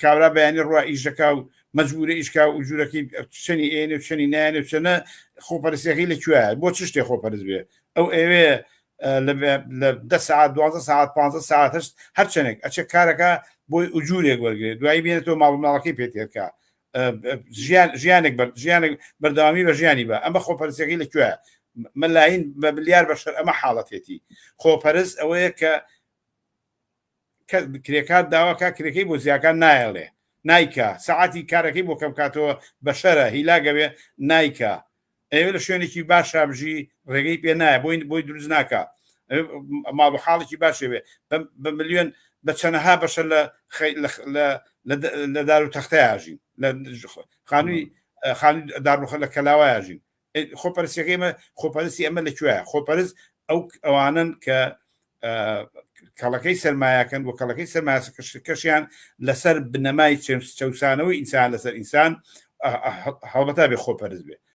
کابرا بەیانی ڕوا ئیشەکە و مەجبورە ئیشکا و جوورەکەی چنی ئێنێ و چنی نایێنێ و چەنە خۆپەرستیەکەی لەکوێ بۆ چ شتێ خۆپەرست بێ ئەو ئێوێ لە 10 ساعت 12 ساعت 15 ساعت هەر چنێک ئەچە کارەکە بۆی ئوجورێک وەرگێت دوایی بێنێتەوە ماڵماڵەکەی پێتێکە ژیانێک بەردەوامی بە ژیانی بە ئەمە خۆپەرستیەکەی لەکوێ مەلاین بە بلیار بەشەر ئەمە حاڵەتێتی خۆپەرست ئەوەیە کە کرێکات داواکە کرێکەی بۆ زیاکان نایەڵێ نایکە سەعاتی کارەکەی بۆ کەم کاتەوە بە شەرە هیلاگەوێ نایکە ئێوە لە شوێنێکی باشە بژی ڕێگەی پێ نایە بۆی دروست ناکە ماڵ حاڵێکی باشێوێ بە ملیۆن بە چەنەها بەشە لە دار و تەختەیاژین لە خانووی داڕوخە لە کەلاوایژین خۆپەرستیەکەی ئمە خۆپەرستی ئەمە لەکوێە خۆپەرست ئەوانن کە کەڵەکەی سەرمایەکەن بۆ کەڵەکەی سەرمایەکەشیان لەسەر بنەمای چەوسانەوەی ئینسان لەسەر ئینسان هەڵبەتا بێ خۆپەرست بێ